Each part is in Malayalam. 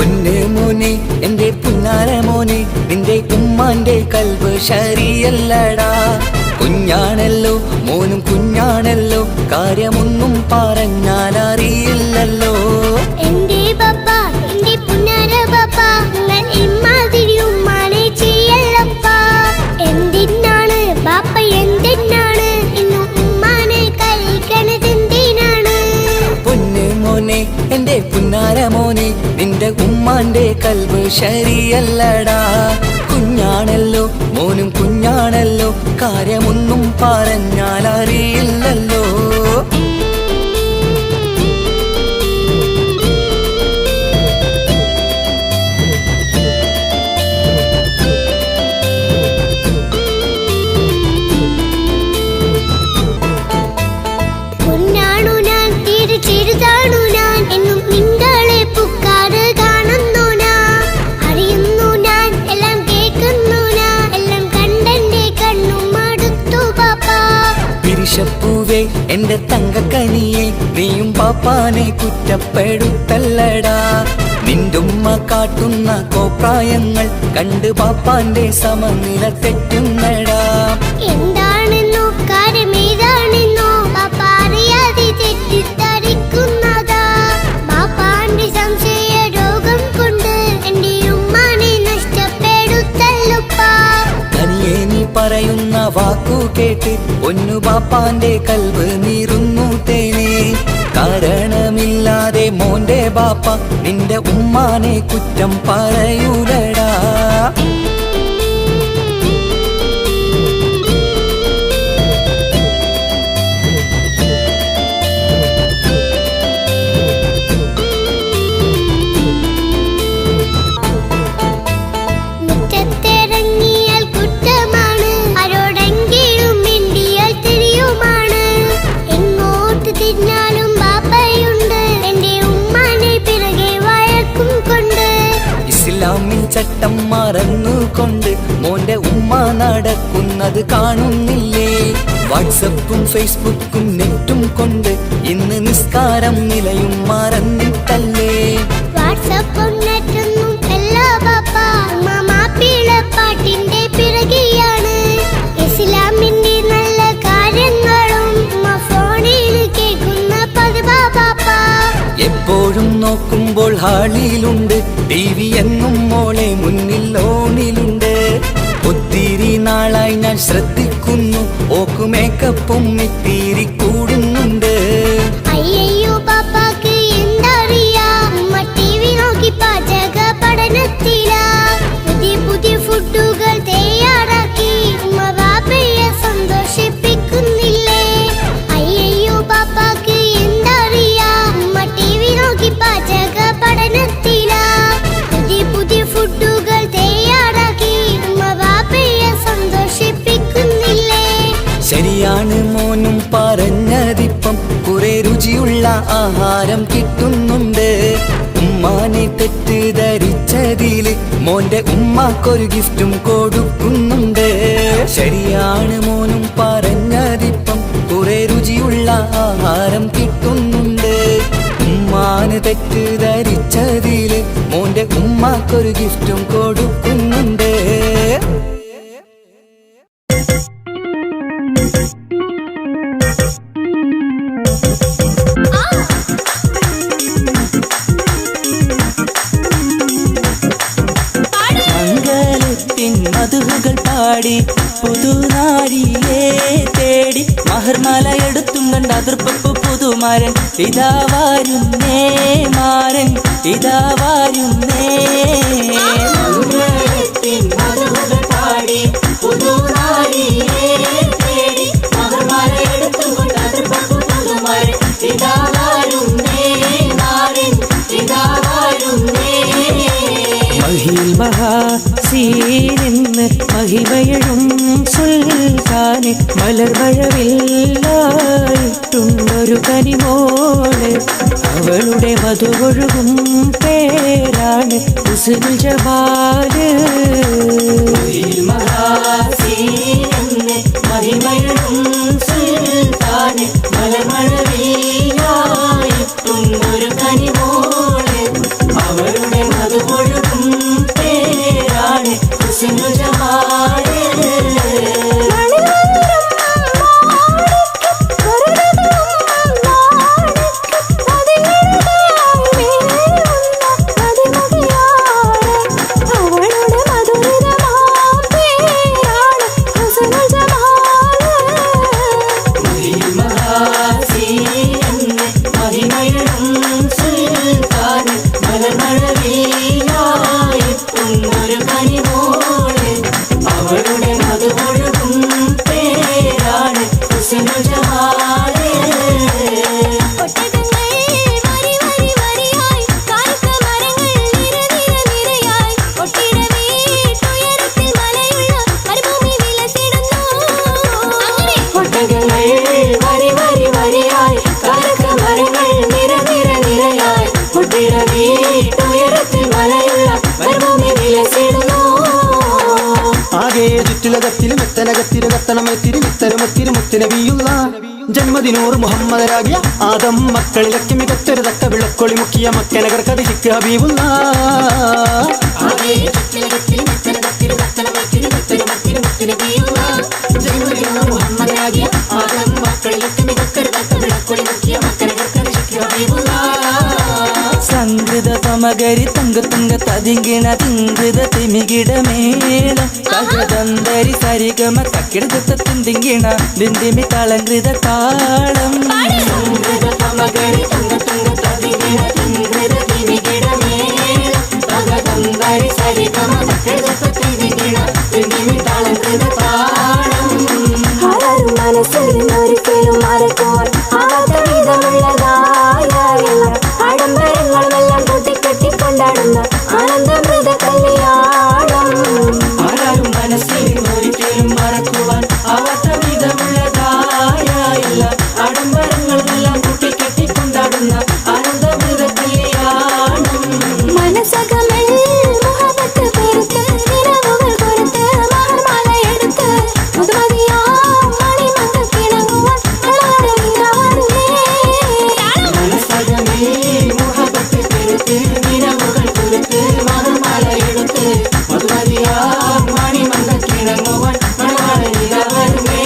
പൊന്നു മോനെ എന്റെ പുന്നാര മോനെ, നിന്റെ ഉമ്മാന്റെ കൽബ് ശരിയല്ലടാ. കുഞ്ഞാണല്ലോ മോനും കുഞ്ഞാണല്ലോ, കാര്യമൊന്നും പറഞ്ഞാൽ അറിയില്ലല്ലോ. എന്റെ ബാപ്പ എന്റെ പുന്നാര ബാപ്പ, നിങ്ങൾ ഇമ്മാതിരി ഉമ്മാനെ ചെയ്യല്ലപ്പ. എന്തിനാണ് ബാപ്പ എന്തിനാണ് ഇന്നും ഉമ്മാനെ കഴിക്കണതെന്തിനാണ്? പൊന്നു മോനെ എന്റെ പുന്നാര മോനെ, നിന്റെ ഉമ്മാന്റെ കൽബ് ശരിയല്ലടാ. കുഞ്ഞാണല്ലോ മോനും കുഞ്ഞാണല്ലോ, കാര്യമൊന്നും പറഞ്ഞാൽ അറിയില്ലല്ലോ. ൂവേ എന്റെ തങ്കക്കനിയെ, നീയും പാപ്പാനെ കുറ്റപ്പെടുത്തല്ലടാ. നിന്റുമ്മ കാട്ടുന്ന കോപ്രായങ്ങൾ കണ്ട് പാപ്പാന്റെ സമനില തെറ്റുന്നടാ. എന്താണെന്നോ കാര്യമേതാണെന്നോ പാപ്പ അറിയാതെ തെറ്റിദ്ധരിക്കുന്നതാ. പാപ്പാന്റെ സംശയ രോഗം കൊണ്ട് എന്റെ ഉമ്മാനെ നഷ്ടപ്പെടുത്തല്ലുപ്പാ. കനിയെ നീ പറയുന്ന വാക്കു കേട്ട് പൊന്നു പാപ്പാന്റെ കൽബ് നീറുന്നു തേനെ. കാരണമില്ലാതെ മോന്റെ ബാപ്പ നിന്റെ ഉമ്മാനെ കുറ്റം പറയൂലടാ. ഇസ്ലാമിൽ ചട്ടം മറന്നുകൊണ്ട് മോന്റെ ഉമ്മ നടക്കുന്നത് കാണുന്നില്ലേ? വാട്സപ്പും ഫേസ്ബുക്കും നെറ്റും കൊണ്ട് ഇന്ന് നിസ്കാരം നിലയും മറന്നിട്ടല്ലേ? വാട്സപ്പും നെറ്റൊന്നും അല്ല ബാപ്പ, മാപ്പിളപ്പാട്ടിന്റെ പിറകെയാണ്. ഇസ്ലാമിന്റെ നല്ല കാര്യങ്ങളും ഫോണിൽ കേൾക്കുന്ന പതിവാ ബാപ്പ. എപ്പോഴും നോക്കുമ്പോൾ ഹാളിലുണ്ട് TV എന്നും മോളെ മുന്നിൽ ഓണിലുണ്ട്. ഒത്തിരി നാളായി ഞാൻ ശ്രദ്ധിക്കുന്നു, ഓക്ക് മേക്കപ്പും ഇത്തിരി കൂടുന്നുണ്ട്. അയ്യോ പാപ്പാക്ക് എന്തറിയാ, TV നോക്കി പാചക പഠനത്തിലാ. പുതിയ പുതിയ ഫുഡുകൾ തയ്യാറാക്കി ബാപ്പയെ സന്തോഷിപ്പിക്കുന്നില്ലേ? അയ്യോ പാപ്പാക്ക് എന്തറിയാ, TV നോക്കി പാചക പഠനത്തിലാ. പുതിയ പുതിയ ഫുഡുകൾ തയ്യാറാക്കി ബാപ്പയെ സന്തോഷിപ്പിക്കുന്നില്ലേ? ശരിയാണ് മോനും പറഞ്ഞതിപ്പം, കുറെ രുചിയുള്ള ആഹാരം കിട്ടുന്നുണ്ട്. ഉമ്മാനെ തെറ്റിദ്ധരിച്ചതില് മോന്റെ ഉമ്മാക്കൊരു ഗിഫ്റ്റും കൊടുക്കുന്നുണ്ട്. ശരിയാണ് മോനും പറഞ്ഞതിപ്പം, കുറെ രുചിയുള്ള ആഹാരം കിട്ടുന്നുണ്ട്. ഉമ്മാന് തെറ്റിദ്ധരിച്ചതില് മോന്റെ ഉമ്മാക്കൊരു ഗിഫ്റ്റും കൊടുക്കുന്നുണ്ട്. മധുകൾ പാടി പുതുനാരിയെ തേടി മഹർമാല എടുത്തും കണ്ട അതിർപ്പു പുതുമാരൻ ഇതാ വരുന്നേ, മാരൻ ഇതാ വരുന്നേ. മധുകൾ പാടി പുതുനാരിയെ തേടി മഹർമാല എടുത്തും കൊണ്ട് അതിർപ്പു പുതുമാരൻ ഇതാ വരുന്നേ, മാരൻ ഇതാ വരുന്നേ. മഹിൽ മഹാസീനിന്ന് മഹിമയഴും സുൽത്താന് മലർമഴവില്ലായിട്ടുണ്ടൊരു കനിമോള്. അവളുടെ മധുകൊഴുകും പേരാണ് ഹുസ്നുൽ ജമാല്. മഹിൽ മഹാസീനിന്ന് മഹിമയഴും സുൽത്താന് മലർമഴവില്ലായിട്ടുണ്ടൊരു കനിമോള്. അവളുടെ മധു ആകെ ചുറ്റിലകത്തിലും എത്തനകത്തിരു കത്തണമെത്തിരി വിത്തരുമത്തിരി മുത്തുനബിയുള്ള ജന്മദിനൂർ മുഹമ്മദരാകിയ ആദം മക്കളിലൊക്കെ മികച്ചൊരു തക്ക വിളക്കൊളി മുക്കിയ മക്കനഗർ കഥിക്ക് ഹബീബുള്ള സംഗൃത സമകരി തങ്ക തുങ്ക തതിങ്കിണ തിങ്കൃത തിമികിട മേളം തകതന്തരി സരിഗമ കക്കിടത്ത തിന്തിങ്കിണ ദിന്തിമി കളങ്കൃത താളം സംഗൃത സമകരി തങ്ക തുങ്ക തതിങ്കിണ തിങ്കൃത തിമികിട മേളം തകതന്തരി സരിഗമ കക്കിടത്ത തിന്തിങ്കിണ ദിന്തിമി കളങ്കൃത താളം ആരും മനസ്സിൽ ഒരിക്കലും മറക്കുവാൻ ആവാത്ത വിധമുള്ളതായ ആഡംബരങ്ങളെല്ലാം കൂട്ടിക്കെട്ടിക്കൊണ്ടാടുന്ന ആനന്ദമൃത കല്യാണം. ആരാരും മനസ്സിൽ ഒരിക്കലും മറക്കുവാൻ ആവാത്ത വിധമുള്ളതായ എല്ലാ ആഡംബരങ്ങളെല്ലാം കൂട്ടിക്കെട്ടിക്കൊണ്ടാടുന്ന ആനന്ദമൃത കല്യാണം. മനസ്സകമിൽ മുഹബത്ത് പെരുത്ത് നിലവുകൾ കൊരുത്ത് മഹർമാല എടുത്ത് മുതുമതിയാ മണിമങ്ക കിണങ്ങുവാൻ മനസ്സകമേ മുഹബത്ത് പെരുത്ത് നിലവുകൾ കൊരുത്ത് മഹർമാല എടുത്ത് മധുമതിയാ മണിമങ്ക കിണങ്ങുവാൻ മണവാളനിലവരുമേ.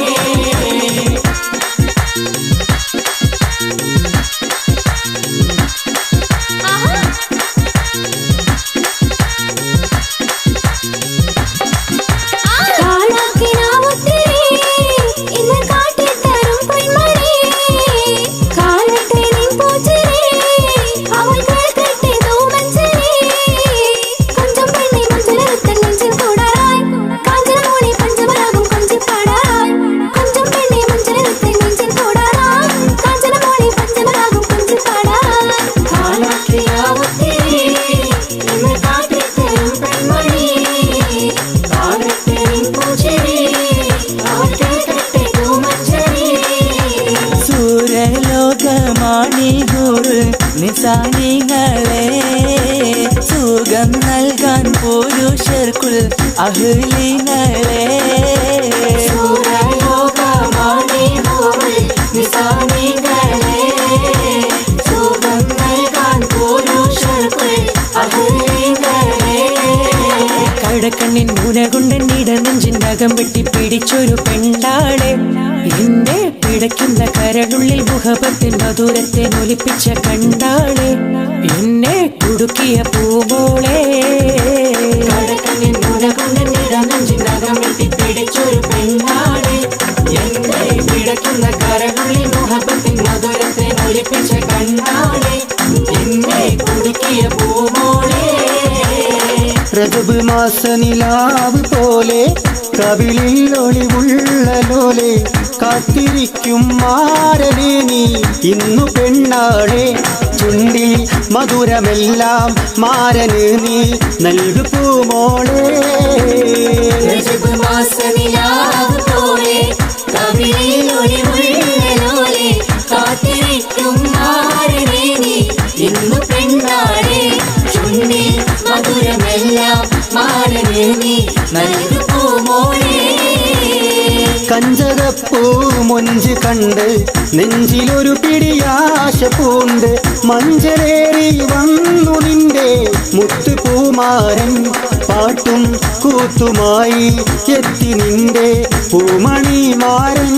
നിസാനികളെ സുഖം നൽകാൻ പുരുഷർക്കുൾ അഹ്ലിങ്ങളെ നിസാനികളെ സുഖം നൽകാൻ പുരുഷർക്കുൾ അഹ്ലിങ്ങളെ കടക്കണ്ണിൻ മുനകൊണ്ടൻ ഇടനെഞ്ചിനകം വെട്ടി പിടിച്ചൊരു പെണ്ണാളെ എന്റെ പിടയ്ക്കുന്ന കരളുള്ളിൽ മുഹബത്തിൻ മധുരത്തെ നൊലിപ്പിച്ച കണ്ടാളെ എന്നെ കുടുക്കിയ പൂമോളെ കടക്കണ്ണിൻ മുനകൊണ്ടൻ ഇടനെഞ്ചിനകം വെട്ടി പിടിച്ചൊരു പെണ്ണാളെ എന്റെ പിടയ്ക്കുന്ന കരളുള്ളിൽ മുഹബത്തിൻ മധുരത്തെ നൊലിപ്പിച്ച കണ്ടാളെ എന്നെ കുടുക്കിയ പൂമോളെ രജബ് മാസ നിലാവ് പോലെ കവിളിൽ ഒളിവുള്ള ലോലെ കാത്തിരിക്കും മാരനെ നീ ഇന്നു പെണ്ണാളെ ചുണ്ടിൽ മധുരമെല്ലാം മാരന് നീ നൽകു പൂമോളെ രജബ് മാസ നിലാവ് പോലെ കവിളിൽ ഒളിവുള്ള ലോലെ കാത്തിരിക്കും മാരനെ നീ ഇന്നു പെണ്ണാളെ ചുണ്ടിൽ മധുരമെല്ലാം മാരന് നീ നൽകു പൂമോളെ കഞ്ചകപ്പൂ മൊഞ്ച് കണ്ട് നെഞ്ചിലൊരു പിടിയാശ പൂണ്ട് മഞ്ചലേറി വന്നു നിന്റെ മുത്തുപൂമാരൻ പാട്ടും കൂത്തുമായി എത്തി നിന്റെ പൂമണിമാരൻ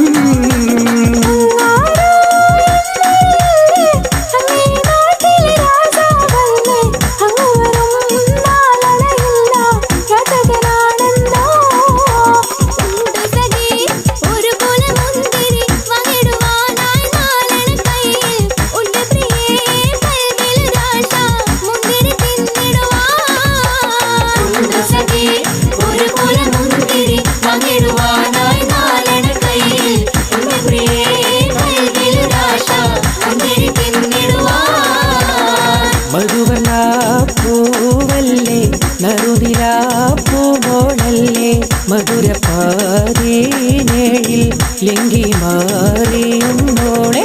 മധുരപാരീനേഴിൽ ലിംഗി മാറിയുന്നോളെ